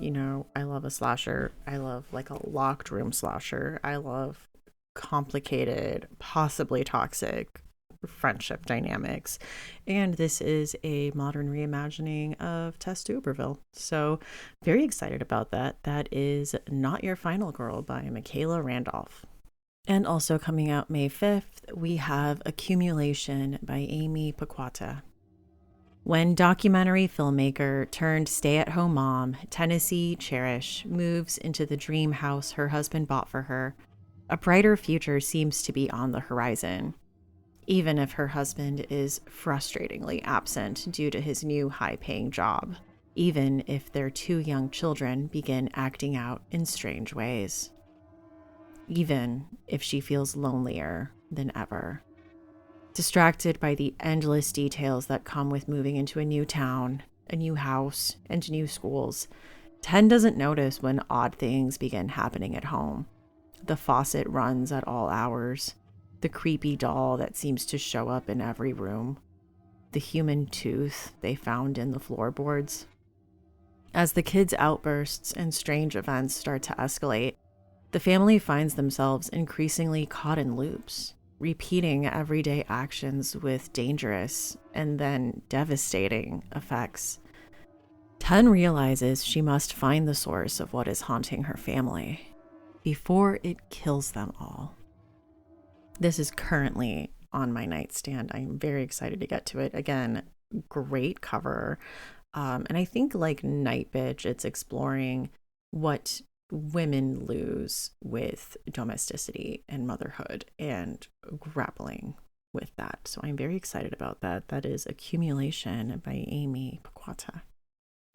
I love a slasher. I love like a locked room slasher. I love complicated, possibly toxic friendship dynamics. And this is a modern reimagining of Tess Duberville. So very excited about that. That is Not Your Final Girl by Michaela Randolph. And also coming out May 5th, we have Accumulation by Amy Paquata. When documentary filmmaker turned stay-at-home mom Tennessee Cherish moves into the dream house her husband bought for her, a brighter future seems to be on the horizon, even if her husband is frustratingly absent due to his new high-paying job, even if their 2 young children begin acting out in strange ways, even if she feels lonelier than ever. Distracted by the endless details that come with moving into a new town, a new house, and new schools, Ten doesn't notice when odd things begin happening at home. The faucet runs at all hours, the creepy doll that seems to show up in every room, the human tooth they found in the floorboards. As the kids' outbursts and strange events start to escalate, The family finds themselves increasingly caught in loops, repeating everyday actions with dangerous and then devastating effects. Chen realizes she must find the source of what is haunting her family before it kills them all. This is currently on my nightstand. I'm very excited to get to it. Again, great cover. And I think like Night Bitch, it's exploring what women lose with domesticity and motherhood and grappling with that. So I'm very excited about that. That is Accumulation by Amy Paquata.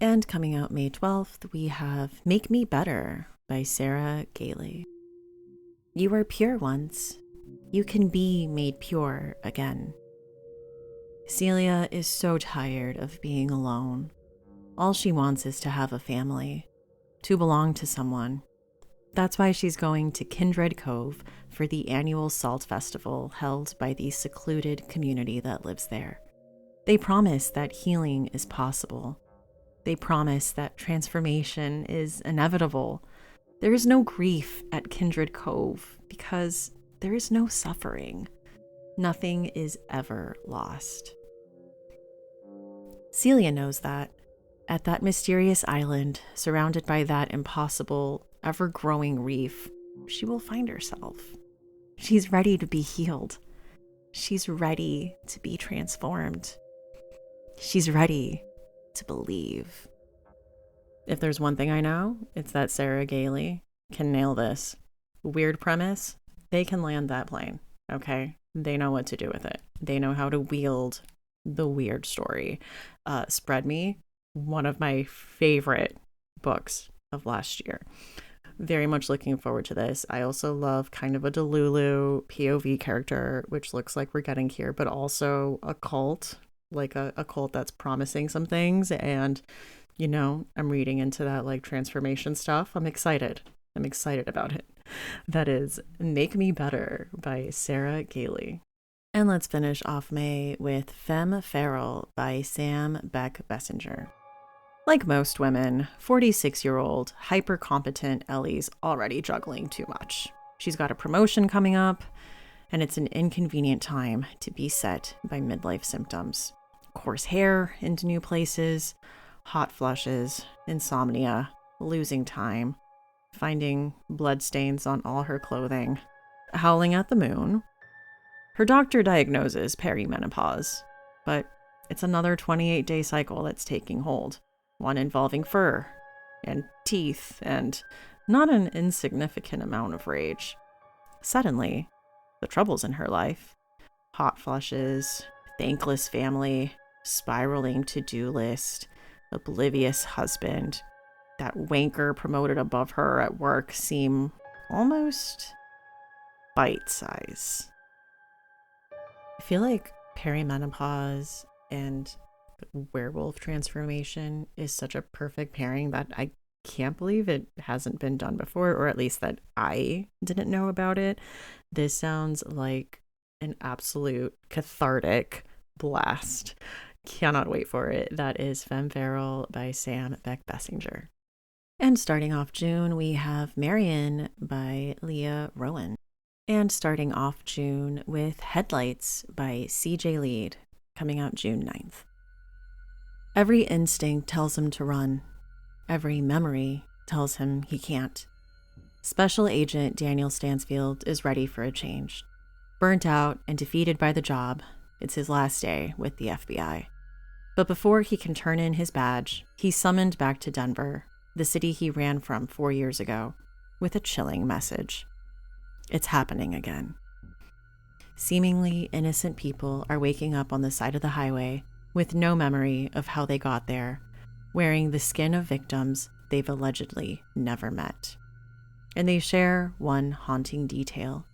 And coming out May 12th, we have Make Me Better by Sarah Gailey. You were pure once. You can be made pure again. Celia is so tired of being alone. All she wants is to have a family, to belong to someone. That's why she's going to Kindred Cove for the annual Salt Festival held by the secluded community that lives there. They promise that healing is possible. They promise that transformation is inevitable. There is no grief at Kindred Cove because there is no suffering. Nothing is ever lost. Celia knows that. At that mysterious island, surrounded by that impossible, ever-growing reef, she will find herself. She's ready to be healed. She's ready to be transformed. She's ready to believe. If there's one thing I know, it's that Sarah Gailey can nail this. Weird premise, they can land that plane, okay? They know what to do with it. They know how to wield the weird story. Spread Me, one of my favorite books of last year. Very much looking forward to this. I also love kind of a Delulu POV character, which looks like we're getting here, but also a cult, like a cult that's promising some things. And, you know, I'm reading into that like transformation stuff. I'm excited. I'm excited about it. That is Make Me Better by Sarah Gailey. And let's finish off May with Femme Feral by Sam Beck Bessinger. Like most women, 46-year-old, hyper-competent Ellie's already juggling too much. She's got a promotion coming up, and it's an inconvenient time to be set by midlife symptoms. Coarse hair into new places, hot flushes, insomnia, losing time, finding bloodstains on all her clothing, howling at the moon. Her doctor diagnoses perimenopause, but it's another 28-day cycle that's taking hold. One involving fur and teeth and not an insignificant amount of rage. Suddenly, the troubles in her life, hot flushes, thankless family, spiraling to-do list, oblivious husband, that wanker promoted above her at work seem almost bite-size. I feel like perimenopause and werewolf transformation is such a perfect pairing that I can't believe it hasn't been done before, or at least that I didn't know about it. This sounds like an absolute cathartic blast. Cannot wait for it. That is Femme Feral by Sam Beck Bessinger. And starting off June, we have Marion by Leah Rowan. And starting off June with Headlights by CJ Lead, coming out June 9th. Every instinct tells him to run. Every memory tells him he can't. Special Agent Daniel Stansfield is ready for a change. Burnt out and defeated by the job, it's his last day with the FBI. But before he can turn in his badge, he's summoned back to Denver, the city he ran from 4 years ago, with a chilling message. It's happening again. Seemingly innocent people are waking up on the side of the highway with no memory of how they got there, wearing the skin of victims they've allegedly never met. And they share one haunting detail.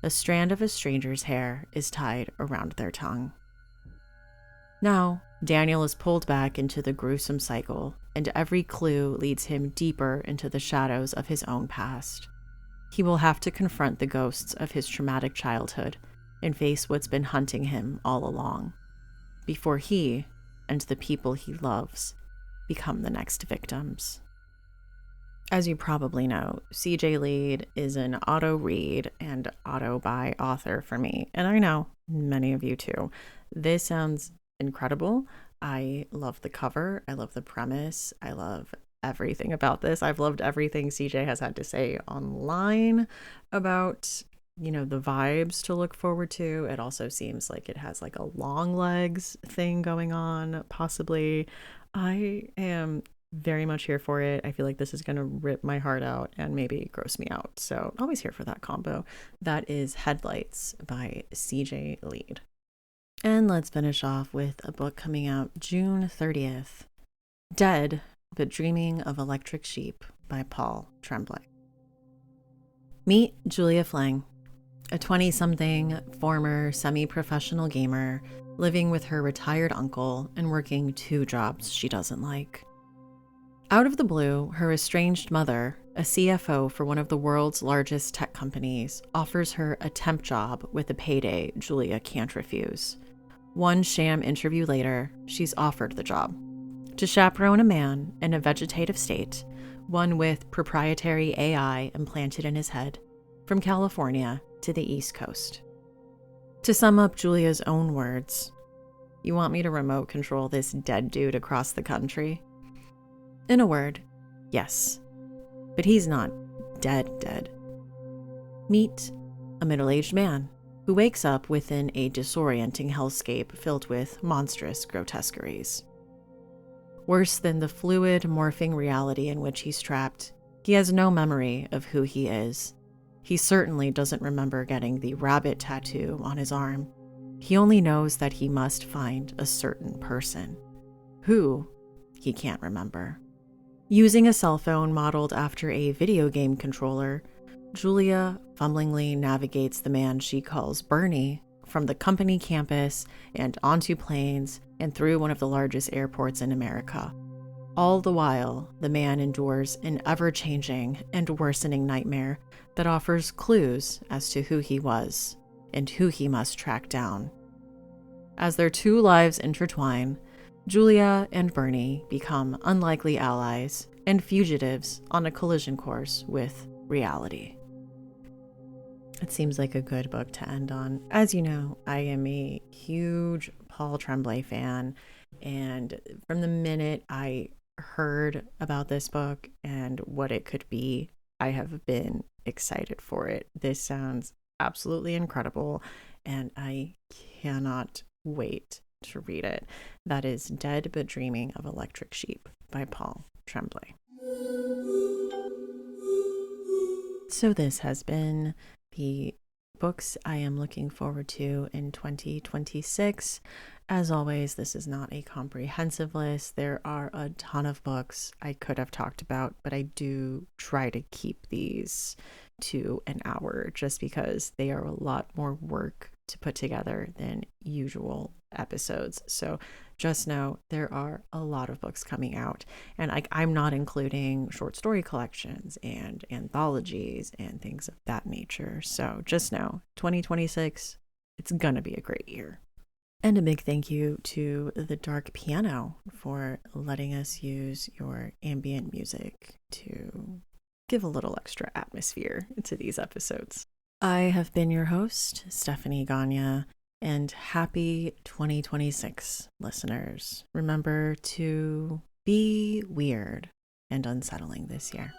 A strand of a stranger's hair is tied around their tongue. Now, Daniel is pulled back into the gruesome cycle, and every clue leads him deeper into the shadows of his own past. He will have to confront the ghosts of his traumatic childhood and face what's been hunting him all along, before he and the people he loves become the next victims. As you probably know, CJ Lead is an auto read and auto buy author for me, and I know many of you too. This sounds incredible. I love the cover, I love the premise, I love everything about this. I've loved everything CJ has had to say online about, the vibes to look forward to. It also seems like it has like a long legs thing going on, possibly. I am very much here for it. I feel like this is going to rip my heart out and maybe gross me out. So, always here for that combo. That is Headlights by CJ Lead. And let's finish off with a book coming out June 30th, Dead but Dreaming of Electric Sheep by Paul Tremblay. Meet Julia Flang, a 20-something former semi-professional gamer living with her retired uncle and working 2 jobs she doesn't like. Out of the blue, her estranged mother, a CFO for one of the world's largest tech companies, offers her a temp job with a payday Julia can't refuse. One sham interview later, she's offered the job. To chaperone a man in a vegetative state, one with proprietary AI implanted in his head, from California to the East Coast. To sum up Julia's own words, "You want me to remote control this dead dude across the country?" In a word, yes. But he's not dead. Meet a middle-aged man who wakes up within a disorienting hellscape filled with monstrous grotesqueries. Worse than the fluid, morphing reality in which he's trapped, he has no memory of who he is. He certainly doesn't remember getting the rabbit tattoo on his arm. He only knows that he must find a certain person. Who, he can't remember. Using a cell phone modeled after a video game controller, Julia fumblingly navigates the man she calls Bernie from the company campus and onto planes and through one of the largest airports in America. All the while, the man endures an ever-changing and worsening nightmare that offers clues as to who he was and who he must track down. As their 2 lives intertwine, Julia and Bernie become unlikely allies and fugitives on a collision course with reality. It seems like a good book to end on. As you know, I am a huge Paul Tremblay fan, and from the minute I heard about this book and what it could be, I have been excited for it. This sounds absolutely incredible, and I cannot wait to read it. That is Dead but Dreaming of Electric Sheep by Paul Tremblay. So this has been the books I am looking forward to in 2026. As always, this is not a comprehensive list. There are a ton of books I could have talked about, but I do try to keep these to an hour just because they are a lot more work to put together than usual episodes. So just know there are a lot of books coming out, and I'm not including short story collections and anthologies and things of that nature. So just know 2026, it's gonna be a great year. And a big thank you to The Dark Piano for letting us use your ambient music to give a little extra atmosphere to these episodes. I have been your host, Stephanie Gagne, and happy 2026, listeners. Remember to be weird and unsettling this year.